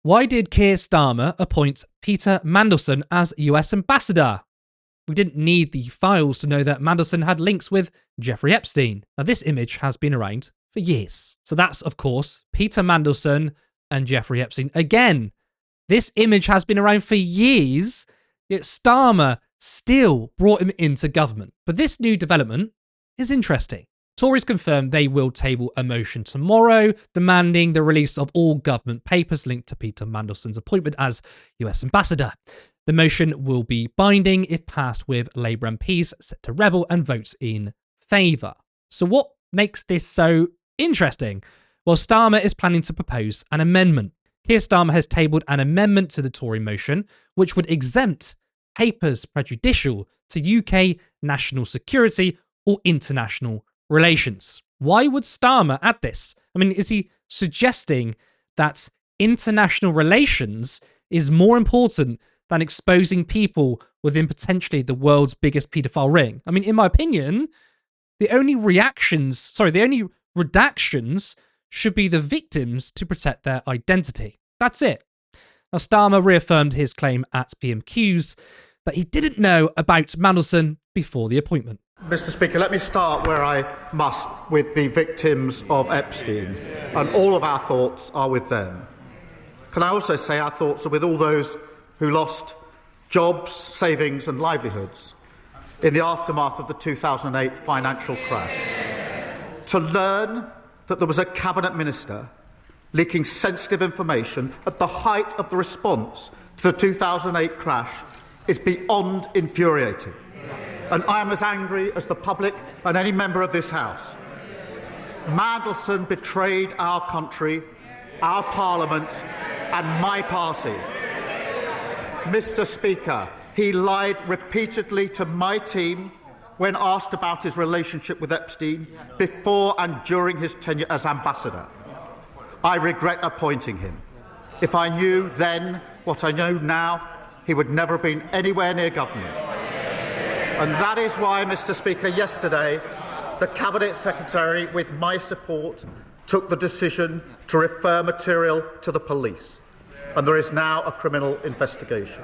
Why did Keir Starmer appoint Peter Mandelson as US ambassador? We didn't need the files to know that Mandelson had links with Jeffrey Epstein. Now, this image has been around for years. So that's, of course, Peter Mandelson and Jeffrey Epstein. Again, this image has been around for years, yet Starmer still brought him into government. But this new development is interesting. Tories confirmed they will table a motion tomorrow demanding the release of all government papers linked to Peter Mandelson's appointment as US ambassador. The motion will be binding if passed, with Labour MPs set to rebel and votes in favour. So what makes this so interesting? Well, Starmer is planning to propose an amendment. Keir Starmer has tabled an amendment to the Tory motion, which would exempt papers prejudicial to UK national security or international relations. Why would Starmer add this? I mean, is he suggesting that international relations is more important than exposing people within potentially the world's biggest paedophile ring? I mean, in my opinion, the only redactions should be the victims to protect their identity. That's it. Now, Starmer reaffirmed his claim at PMQs that he didn't know about Mandelson before the appointment. Mr. Speaker, let me start where I must with the victims of Epstein, and all of our thoughts are with them. Can I also say our thoughts are with all those who lost jobs, savings and livelihoods in the aftermath of the 2008 financial crash. To learn that there was a cabinet minister leaking sensitive information at the height of the response to the 2008 crash is beyond infuriating. And I am as angry as the public and any member of this House. Mandelson betrayed our country, our Parliament and my party. Mr. Speaker, he lied repeatedly to my team when asked about his relationship with Epstein before and during his tenure as ambassador. I regret appointing him. If I knew then what I know now, he would never have been anywhere near government. And that is why, Mr. Speaker, yesterday, the Cabinet Secretary, with my support, took the decision to refer material to the police. And there is now a criminal investigation.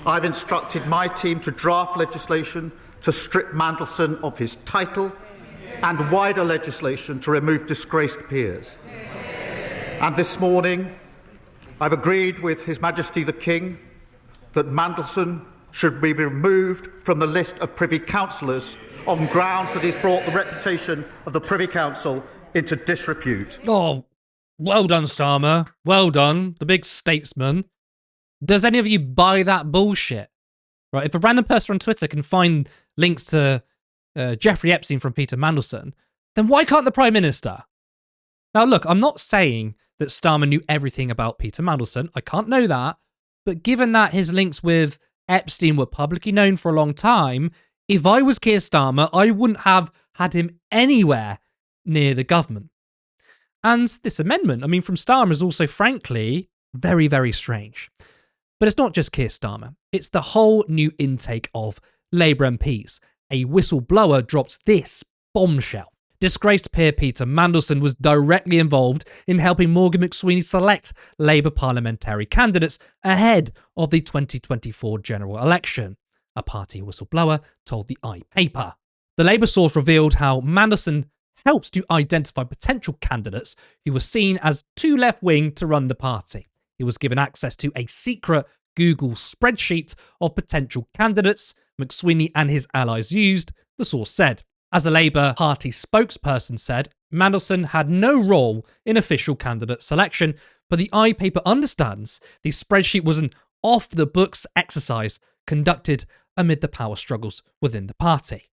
I've instructed my team to draft legislation to strip Mandelson of his title and wider legislation to remove disgraced peers. And this morning, I've agreed with His Majesty the King that Mandelson should be removed from the list of Privy Councillors on grounds that he's brought the reputation of the Privy Council into disrepute. Oh, well done, Starmer. Well done, the big statesman. Does any of you buy that bullshit? Right? If a random person on Twitter can find links to Jeffrey Epstein from Peter Mandelson, then why can't the Prime Minister? Now, look, I'm not saying that Starmer knew everything about Peter Mandelson. I can't know that. But given that his links with Epstein were publicly known for a long time, if I was Keir Starmer, I wouldn't have had him anywhere near the government. And this amendment, I mean, from Starmer is also, frankly, very, very strange. But it's not just Keir Starmer. It's the whole new intake of Labour MPs. A whistleblower dropped this bombshell. Disgraced peer Peter Mandelson was directly involved in helping Morgan McSweeney select Labour parliamentary candidates ahead of the 2024 general election, a party whistleblower told the iPaper. The Labour source revealed how Mandelson helped to identify potential candidates who were seen as too left-wing to run the party. He was given access to a secret Google spreadsheet of potential candidates McSweeney and his allies used, the source said. As a Labour Party spokesperson said, Mandelson had no role in official candidate selection, but the iPaper understands the spreadsheet was an off-the-books exercise conducted amid the power struggles within the party.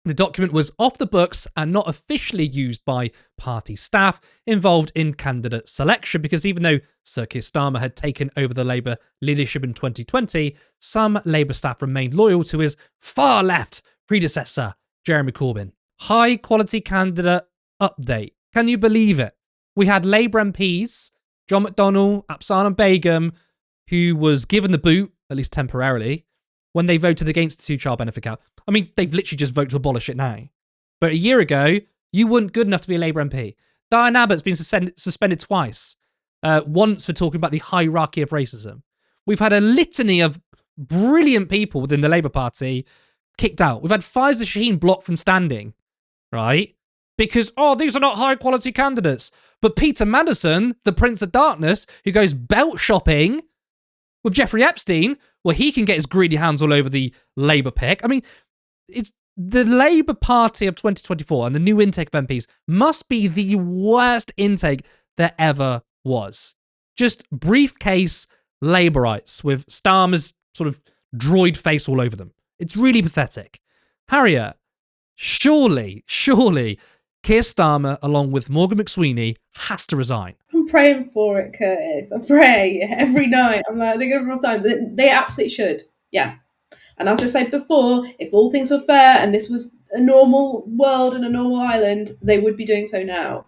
The document was off the books and not officially used by party staff involved in candidate selection, because even though Sir Keir Starmer had taken over the Labour leadership in 2020, some Labour staff remained loyal to his far-left predecessor, Jeremy Corbyn. High quality candidate update. Can you believe it? We had Labour MPs, John McDonnell, Apsana Begum, who was given the boot, at least temporarily, when they voted against the two-child benefit cap. I mean, they've literally just voted to abolish it now. But a year ago, you weren't good enough to be a Labour MP. Diane Abbott's been suspended twice. once for talking about the hierarchy of racism. We've had a litany of brilliant people within the Labour Party kicked out. We've had Faiza Shaheen blocked from standing, right? Because, these are not high-quality candidates. But Peter Mandelson, the Prince of Darkness, who goes belt shopping with Jeffrey Epstein, well, he can get his greedy hands all over the Labour pick. I mean, it's the Labour Party of 2024 and the new intake of MPs must be the worst intake there ever was. Just briefcase Labourites with Starmer's sort of droid face all over them. It's really pathetic. Harriet, surely, Keir Starmer, along with Morgan McSweeney, has to resign. I'm praying for it, Curtis. I pray every night. I'm like, they're going to resign. But they absolutely should. Yeah. And as I said before, if all things were fair and this was a normal world and a normal island, they would be doing so now.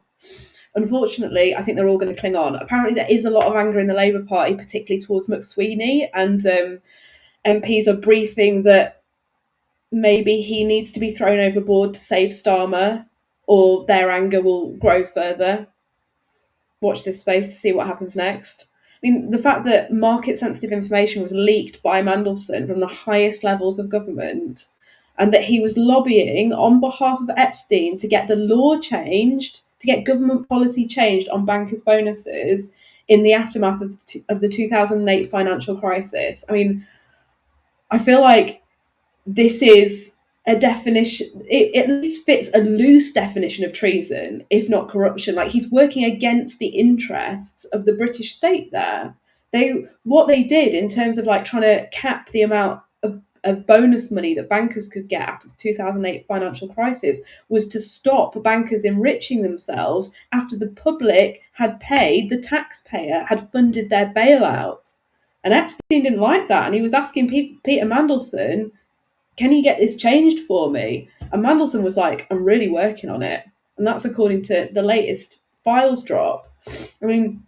Unfortunately, I think they're all going to cling on. Apparently, there is a lot of anger in the Labour Party, particularly towards McSweeney, and MPs are briefing that maybe he needs to be thrown overboard to save Starmer, or their anger will grow further. Watch this space to see what happens next. I mean, the fact that market-sensitive information was leaked by Mandelson from the highest levels of government, and that he was lobbying on behalf of Epstein to get the law changed, to get government policy changed on bankers' bonuses in the aftermath of the 2008 financial crisis. I mean, I feel like this is a definition, it at least fits a loose definition of treason, if not corruption. Like, he's working against the interests of the British state there. What they did in terms of like trying to cap the amount of bonus money that bankers could get after the 2008 financial crisis was to stop bankers enriching themselves after the public had paid, the taxpayer had funded their bailout. And Epstein didn't like that. And he was asking Peter Mandelson, can you get this changed for me? And Mandelson was like, I'm really working on it. And that's according to the latest files drop. I mean,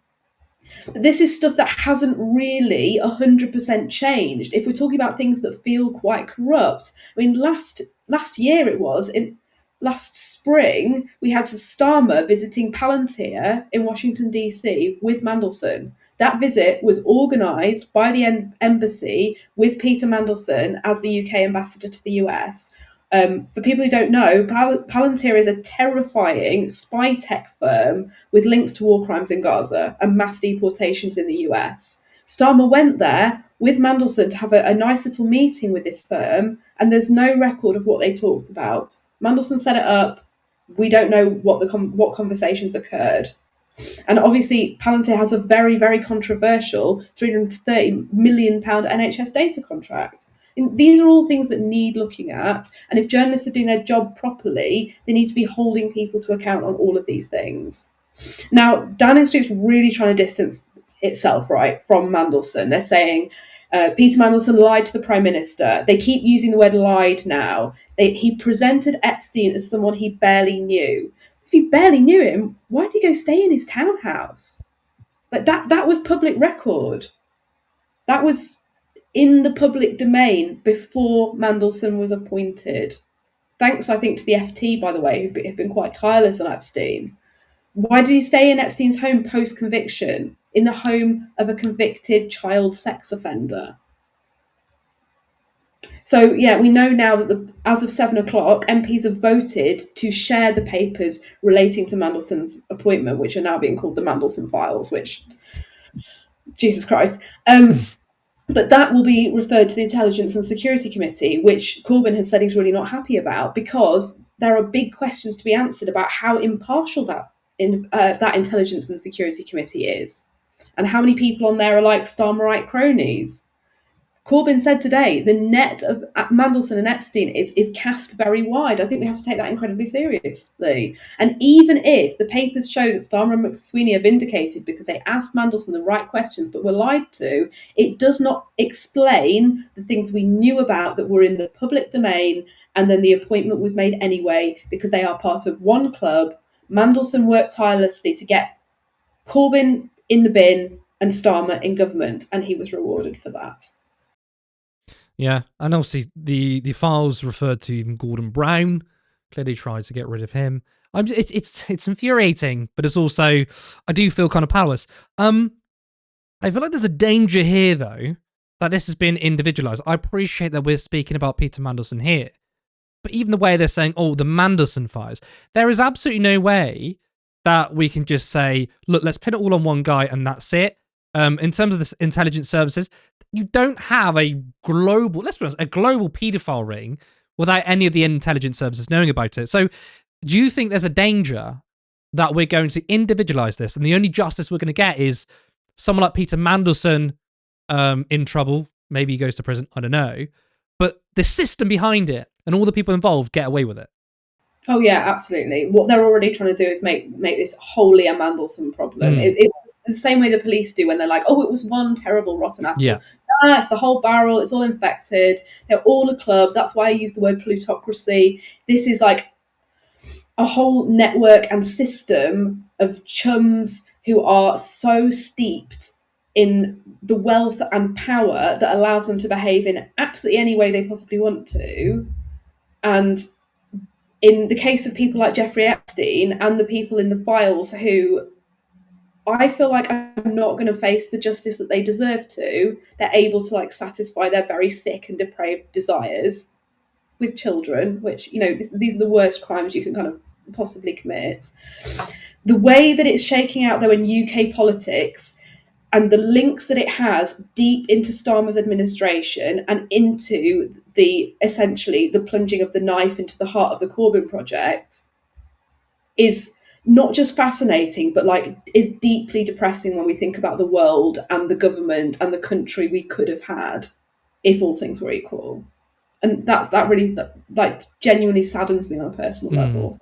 this is stuff that hasn't really 100% changed. If we're talking about things that feel quite corrupt, I mean, last year it was, last spring, we had Starmer visiting Palantir in Washington, D.C. with Mandelson. That visit was organised by the embassy with Peter Mandelson as the UK ambassador to the US. For people who don't know, Palantir is a terrifying spy tech firm with links to war crimes in Gaza and mass deportations in the US. Starmer went there with Mandelson to have a nice little meeting with this firm, and there's no record of what they talked about. Mandelson set it up. We don't know what conversations occurred. And obviously, Palantir has a very, very controversial £330 million NHS data contract. And these are all things that need looking at. And if journalists are doing their job properly, they need to be holding people to account on all of these things. Now, Downing Street's really trying to distance itself, right, from Mandelson. They're saying Peter Mandelson lied to the Prime Minister. They keep using the word lied now. He presented Epstein as someone he barely knew. If you barely knew him, why did he go stay in his townhouse? Like that was public record. That was in the public domain before Mandelson was appointed. Thanks, I think, to the FT, by the way, who've been quite tireless on Epstein. Why did he stay in Epstein's home post-conviction, in the home of a convicted child sex offender? So, yeah, we know now that as of 7 o'clock, MPs have voted to share the papers relating to Mandelson's appointment, which are now being called the Mandelson files, which, Jesus Christ. But that will be referred to the Intelligence and Security Committee, which Corbyn has said he's really not happy about, because there are big questions to be answered about how impartial that Intelligence and Security Committee is, and how many people on there are like Starmerite cronies. Corbyn said today the net of Mandelson and Epstein is cast very wide. I think we have to take that incredibly seriously. And even if the papers show that Starmer and McSweeney are vindicated because they asked Mandelson the right questions but were lied to, it does not explain the things we knew about that were in the public domain, and then the appointment was made anyway because they are part of one club. Mandelson worked tirelessly to get Corbyn in the bin and Starmer in government, and he was rewarded for that. Yeah, and obviously the files referred to even Gordon Brown, clearly tried to get rid of him. It's infuriating, but it's also, I do feel kind of powerless. I feel like there's a danger here, though, that this has been individualized. I appreciate that we're speaking about Peter Mandelson here, but even the way they're saying, oh, the Mandelson files, there is absolutely no way that we can just say, look, let's pin it all on one guy and that's it. In terms of the intelligence services, you don't have a global, let's be honest, a global paedophile ring without any of the intelligence services knowing about it. So do you think there's a danger that we're going to individualize this and the only justice we're going to get is someone like Peter Mandelson in trouble, maybe he goes to prison, I don't know, but the system behind it and all the people involved get away with it? Oh yeah, absolutely. What they're already trying to do is make this wholly a Mandelson problem. It's the same way the police do when they're like, "Oh, it was one terrible rotten apple." Yeah. It's the whole barrel. It's all infected. They're all a club. That's why I use the word plutocracy. This is like a whole network and system of chums who are so steeped in the wealth and power that allows them to behave in absolutely any way they possibly want to, and in the case of people like Jeffrey Epstein and the people in the files who I feel like are not going to face the justice that they deserve to, they're able to like satisfy their very sick and depraved desires with children, which, you know, these are the worst crimes you can kind of possibly commit. The way that it's shaking out though in UK politics and the links that it has deep into Starmer's administration and into the essentially the plunging of the knife into the heart of the Corbyn project is not just fascinating, but like is deeply depressing when we think about the world and the government and the country we could have had if all things were equal. And that really like genuinely saddens me on a personal level.